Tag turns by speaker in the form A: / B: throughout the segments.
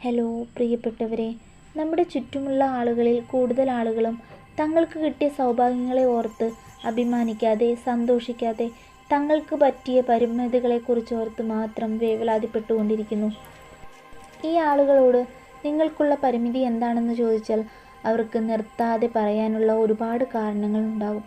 A: Hello പ്രിയപ്പെട്ടവരെ, നമ്മുടെ ചുറ്റുമുള്ള ആളുകളിൽ കൂടുതൽ ആളുകളും തങ്ങൾക്ക് കിട്ടിയ സൗഭാഗ്യങ്ങളെ ഓർത്ത് അഭിമാനിക്കാതെ സന്തോഷിക്കാതെ തങ്ങൾക്ക് പറ്റിയ പരിമിതികളെക്കുറിച്ച് ഓർത്ത് മാത്രം വേവലാതിപ്പെട്ടുകൊണ്ടിരിക്കുന്നു. ഈ ആളുകളോട് നിങ്ങൾക്കുള്ള പരിമിതി എന്താണെന്ന് ചോദിച്ചാൽ അവർക്ക് നിർത്താതെ പറയാനുള്ള ഒരുപാട് കാരണങ്ങളുണ്ടാകും.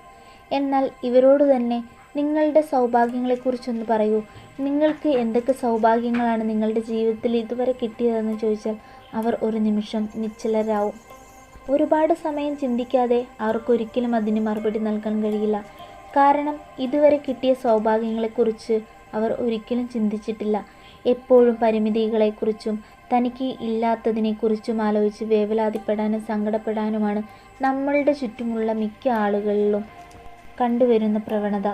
A: എന്നാൽ ഇവരോട് തന്നെ നിങ്ങളുടെ സൗഭാഗ്യങ്ങളെക്കുറിച്ചൊന്ന് പറയൂ, നിങ്ങൾക്ക് എന്തൊക്കെ സൗഭാഗ്യങ്ങളാണ് നിങ്ങളുടെ ജീവിതത്തിൽ ഇതുവരെ കിട്ടിയതെന്ന് ചോദിച്ചാൽ അവർ ഒരു നിമിഷം നിശ്ചലരാവും. ഒരുപാട് സമയം ചിന്തിക്കാതെ അവർക്കൊരിക്കലും അതിന് മറുപടി നൽകാൻ കഴിയില്ല. കാരണം ഇതുവരെ കിട്ടിയ സൗഭാഗ്യങ്ങളെക്കുറിച്ച് അവർ ഒരിക്കലും ചിന്തിച്ചിട്ടില്ല. എപ്പോഴും പരിമിതികളെക്കുറിച്ചും തനിക്ക് ഇല്ലാത്തതിനെക്കുറിച്ചും ആലോചിച്ച് വേവലാതിപ്പെടാനും സങ്കടപ്പെടാനുമാണ് നമ്മളുടെ ചുറ്റുമുള്ള മിക്ക ആളുകളിലും കണ്ടുവരുന്ന പ്രവണത.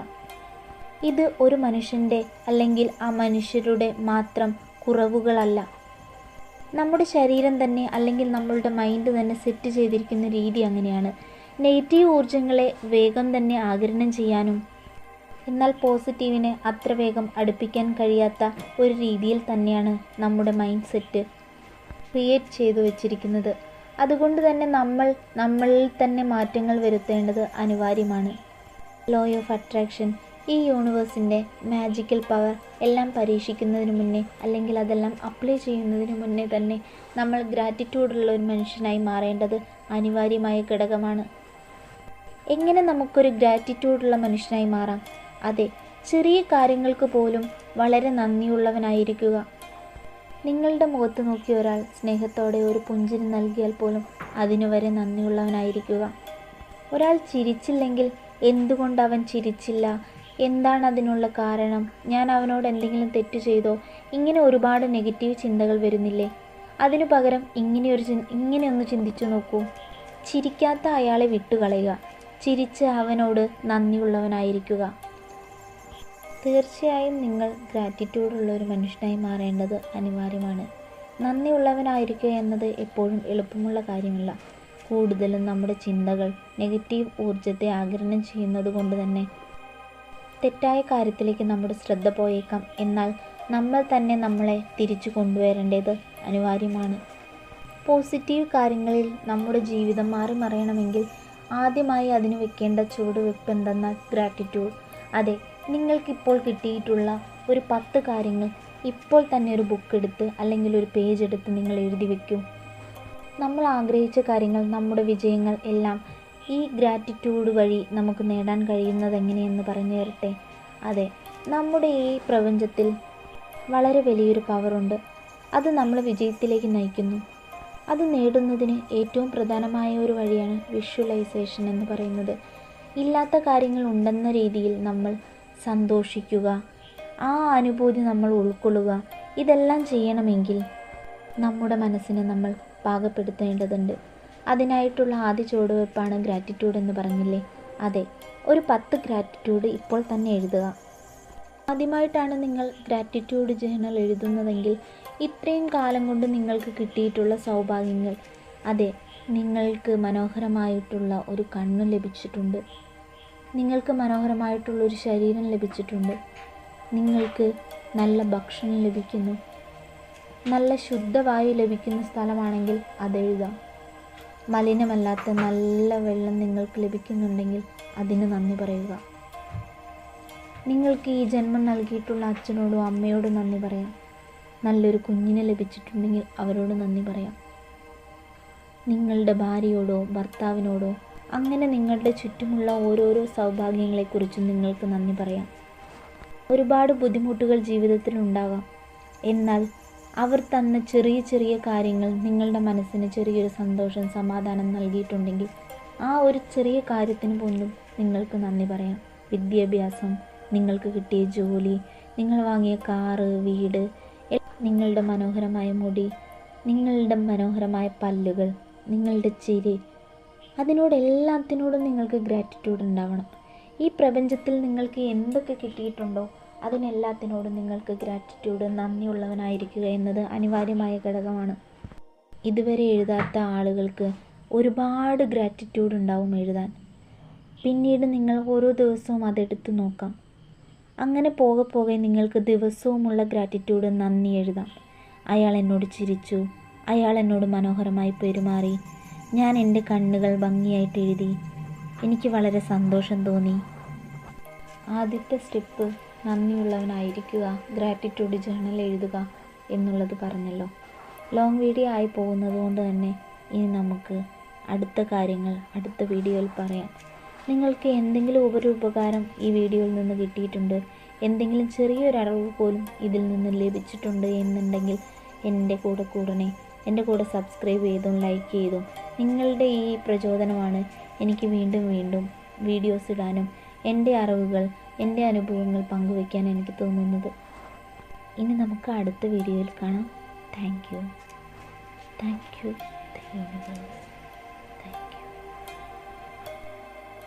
A: ഇത് ഒരു മനുഷ്യൻ്റെ അല്ലെങ്കിൽ ആ മനുഷ്യരുടെ മാത്രം കുറവുകളല്ല. നമ്മുടെ ശരീരം തന്നെ അല്ലെങ്കിൽ നമ്മളുടെ മൈൻഡ് തന്നെ സെറ്റ് ചെയ്തിരിക്കുന്ന രീതി അങ്ങനെയാണ്. നെഗറ്റീവ് ഊർജ്ജങ്ങളെ വേഗം തന്നെ ആഗിരണം ചെയ്യാനും എന്നാൽ പോസിറ്റീവിനെ അത്ര വേഗം അടുപ്പിക്കാൻ കഴിയാത്ത ഒരു രീതിയിൽ തന്നെയാണ് നമ്മുടെ മൈൻഡ് സെറ്റ് ക്രിയേറ്റ് ചെയ്തു വച്ചിരിക്കുന്നത്. അതുകൊണ്ട് തന്നെ നമ്മളിൽ തന്നെ മാറ്റങ്ങൾ വരുത്തേണ്ടത് അനിവാര്യമാണ്. ലോ ഓഫ് അട്രാക്ഷൻ, ഈ യൂണിവേഴ്സിൻ്റെ മാജിക്കൽ പവർ എല്ലാം പരീക്ഷിക്കുന്നതിന് മുന്നേ അല്ലെങ്കിൽ അതെല്ലാം അപ്ലൈ ചെയ്യുന്നതിന് മുന്നേ തന്നെ നമ്മൾ ഗ്രാറ്റിറ്റ്യൂഡുള്ള ഒരു മനുഷ്യനായി മാറേണ്ടത് അനിവാര്യമായ ഘടകമാണ്. എങ്ങനെ നമുക്കൊരു ഗ്രാറ്റിറ്റ്യൂഡുള്ള മനുഷ്യനായി മാറാം? അതെ, ചെറിയ കാര്യങ്ങൾക്ക് പോലും വളരെ നന്ദിയുള്ളവനായിരിക്കുക. നിങ്ങളുടെ മുഖത്ത് നോക്കി ഒരാൾ സ്നേഹത്തോടെ ഒരു പുഞ്ചിരി നൽകിയാൽ പോലും അതിനു വരെ നന്ദിയുള്ളവനായിരിക്കുക. ഒരാൾ ചിരിച്ചില്ലെങ്കിൽ എന്തുകൊണ്ട് അവൻ ചിരിച്ചില്ല, എന്താണ് അതിനുള്ള കാരണം, ഞാൻ അവനോട് എന്തെങ്കിലും തെറ്റ് ചെയ്തോ, ഇങ്ങനെ ഒരുപാട് നെഗറ്റീവ് ചിന്തകൾ വരുന്നില്ലേ? അതിനു പകരം ഇങ്ങനെയൊന്ന് ചിന്തിച്ചു നോക്കൂ. ചിരിക്കാത്ത അയാളെ വിട്ടുകളയുക, ചിരിച്ച് അവനോട് നന്ദിയുള്ളവനായിരിക്കുക. തീർച്ചയായും നിങ്ങൾ ഗ്രാറ്റിറ്റ്യൂഡുള്ള ഒരു മനുഷ്യനായി മാറേണ്ടത് അനിവാര്യമാണ്. നന്ദിയുള്ളവനായിരിക്കുക എന്നത് എപ്പോഴും എളുപ്പമുള്ള കാര്യമല്ല. കൂടുതലും നമ്മുടെ ചിന്തകൾ നെഗറ്റീവ് ഊർജ്ജത്തെ ആഗിരണം ചെയ്യുന്നത് കൊണ്ട് തന്നെ തെറ്റായ കാര്യത്തിലേക്ക് നമ്മുടെ ശ്രദ്ധ പോയേക്കാം. എന്നാൽ നമ്മൾ തന്നെ നമ്മളെ തിരിച്ചു കൊണ്ടുവരേണ്ടത് അനിവാര്യമാണ്. പോസിറ്റീവ് കാര്യങ്ങളിൽ നമ്മുടെ ജീവിതം മാറി മറിയണമെങ്കിൽ ആദ്യമായി അതിന് വെക്കേണ്ട ചുവടുവെപ്പ് എന്തെന്നാൽ ഗ്രാറ്റിറ്റ്യൂഡ്. അതെ, നിങ്ങൾക്കിപ്പോൾ കിട്ടിയിട്ടുള്ള ഒരു 10 കാര്യങ്ങൾ ഇപ്പോൾ തന്നെ ഒരു ബുക്ക് എടുത്ത് അല്ലെങ്കിൽ ഒരു പേജ് എടുത്ത് നിങ്ങൾ എഴുതി വയ്ക്കൂ. നമ്മൾ ആഗ്രഹിച്ച കാര്യങ്ങൾ, നമ്മുടെ വിജയങ്ങൾ എല്ലാം ഈ ഗ്രാറ്റിറ്റ്യൂഡ് വഴി നമുക്ക് നേടാൻ കഴിയുന്നത് എങ്ങനെയെന്ന് പറഞ്ഞു തരട്ടെ. അതെ, നമ്മുടെ ഈ പ്രപഞ്ചത്തിൽ വളരെ വലിയൊരു പവറുണ്ട്. അത് നമ്മളെ വിജയത്തിലേക്ക് നയിക്കുന്നു. അത് നേടുന്നതിന് ഏറ്റവും പ്രധാനമായ ഒരു വഴിയാണ് വിഷ്വലൈസേഷൻ എന്ന് പറയുന്നത്. ഇല്ലാത്ത കാര്യങ്ങൾ ഉണ്ടെന്ന രീതിയിൽ നമ്മൾ സന്തോഷിക്കുക, ആ അനുഭൂതി നമ്മൾ ഉൾക്കൊള്ളുക. ഇതെല്ലാം ചെയ്യണമെങ്കിൽ നമ്മുടെ മനസ്സിനെ നമ്മൾ പാകപ്പെടുത്തേണ്ടതുണ്ട്. അതിനായിട്ടുള്ള ആദ്യ ചുവടുവെപ്പാണ് ഗ്രാറ്റിറ്റ്യൂഡ് എന്ന് പറഞ്ഞില്ലേ? അതെ, ഒരു 10 ഗ്രാറ്റിറ്റ്യൂഡ് ഇപ്പോൾ തന്നെ എഴുതുക. ആദ്യമായിട്ടാണ് നിങ്ങൾ ഗ്രാറ്റിറ്റ്യൂഡ് ജേർണൽ എഴുതുന്നതെങ്കിൽ ഇത്രയും കാലം കൊണ്ട് നിങ്ങൾക്ക് കിട്ടിയിട്ടുള്ള സൗഭാഗ്യങ്ങൾ, അതെ, നിങ്ങൾക്ക് മനോഹരമായിട്ടുള്ള ഒരു കണ്ണ് ലഭിച്ചിട്ടുണ്ട്, നിങ്ങൾക്ക് മനോഹരമായിട്ടുള്ളൊരു ശരീരം ലഭിച്ചിട്ടുണ്ട്, നിങ്ങൾക്ക് നല്ല ഭക്ഷണം ലഭിക്കുന്നു, നല്ല ശുദ്ധവായു ലഭിക്കുന്ന സ്ഥലമാണെങ്കിൽ അതെഴുതാം. മലിനമല്ലാത്ത നല്ല വെള്ളം നിങ്ങൾക്ക് ലഭിക്കുന്നുണ്ടെങ്കിൽ അതിന് നന്ദി പറയുക. നിങ്ങൾക്ക് ഈ ജന്മം നൽകിയിട്ടുള്ള അച്ഛനോടും അമ്മയോടും നന്ദി പറയാം. നല്ലൊരു കുഞ്ഞിനെ ലഭിച്ചിട്ടുണ്ടെങ്കിൽ അവരോട് നന്ദി പറയാം. നിങ്ങളുടെ ഭാര്യയോടോ ഭർത്താവിനോടോ അങ്ങനെ നിങ്ങളുടെ ചുറ്റുമുള്ള ഓരോരോ സൗഭാഗ്യങ്ങളെക്കുറിച്ചും നിങ്ങൾക്ക് നന്ദി പറയാം. ഒരുപാട് ബുദ്ധിമുട്ടുകൾ ജീവിതത്തിൽ ഉണ്ടാകാം. എന്നാൽ അവർ തന്ന ചെറിയ ചെറിയ കാര്യങ്ങൾ നിങ്ങളുടെ മനസ്സിന് ചെറിയൊരു സന്തോഷം, സമാധാനം നൽകിയിട്ടുണ്ടെങ്കിൽ ആ ഒരു ചെറിയ കാര്യത്തിന് പോലും നിങ്ങൾക്ക് നന്ദി പറയാം. വിദ്യാഭ്യാസം, നിങ്ങൾക്ക് കിട്ടിയ ജോലി, നിങ്ങൾ വാങ്ങിയ കാറ്, വീട്, നിങ്ങളുടെ മനോഹരമായ മുടി, നിങ്ങളുടെ മനോഹരമായ പല്ലുകൾ, നിങ്ങളുടെ ചിരി, അതിനോടെല്ലാത്തിനോടും നിങ്ങൾക്ക് ഗ്രാറ്റിറ്റ്യൂഡ് ഉണ്ടാവണം. ഈ പ്രപഞ്ചത്തിൽ നിങ്ങൾക്ക് എന്തൊക്കെ കിട്ടിയിട്ടുണ്ടോ അതിനെല്ലാത്തിനോടും നിങ്ങൾക്ക് ഗ്രാറ്റിറ്റ്യൂഡ്, നന്ദിയുള്ളവനായിരിക്കുക എന്നത് അനിവാര്യമായ ഘടകമാണ്. ഇതുവരെ എഴുതാത്ത ആളുകൾക്ക് ഒരുപാട് ഗ്രാറ്റിറ്റ്യൂഡ് ഉണ്ടാവും എഴുതാൻ. പിന്നീട് നിങ്ങൾ ഓരോ ദിവസവും അതെടുത്ത് നോക്കാം. അങ്ങനെ പോകെ പോകെ നിങ്ങൾക്ക് ദിവസവുമുള്ള ഗ്രാറ്റിറ്റ്യൂഡ്, നന്ദി എഴുതാം. അയാൾ എന്നോട് ചിരിച്ചു, അയാൾ എന്നോട് മനോഹരമായി പെരുമാറി. ഞാൻ എൻ്റെ കണ്ണുകൾ ഭംഗിയായിട്ട് എഴുതി. എനിക്ക് വളരെ സന്തോഷം തോന്നി. ആദ്യത്തെ സ്റ്റെപ്പ് നന്ദിയുള്ളവനായിരിക്കുക, ഗ്രാറ്റിറ്റ്യൂഡ് ജേണൽ എഴുതുക എന്നുള്ളത് പറഞ്ഞല്ലോ. ലോങ് വീഡിയോ ആയി പോകുന്നത് കൊണ്ട് തന്നെ ഇനി നമുക്ക് അടുത്ത കാര്യങ്ങൾ അടുത്ത വീഡിയോയിൽ പറയാം. നിങ്ങൾക്ക് എന്തെങ്കിലും ഉപകാരം ഈ വീഡിയോയിൽ നിന്ന് കിട്ടിയിട്ടുണ്ട്, എന്തെങ്കിലും ചെറിയൊരറിവ് പോലും ഇതിൽ നിന്ന് ലഭിച്ചിട്ടുണ്ട് എന്നുണ്ടെങ്കിൽ എൻ്റെ കൂടെ കൂടണേ. എൻ്റെ കൂടെ സബ്സ്ക്രൈബ് ചെയ്തും ലൈക്ക് ചെയ്തും. നിങ്ങളുടെ ഈ പ്രചോദനമാണ് എനിക്ക് വീണ്ടും വീണ്ടും വീഡിയോസ് ഇടാനും എൻ്റെ അറിവുകൾ എൻ്റെ അനുഭവങ്ങൾ പങ്കുവയ്ക്കാൻ എനിക്ക് തോന്നുന്നത്. ഇനി നമുക്ക് അടുത്ത വീഡിയോയിൽ കാണാം. Thank you. Thank you.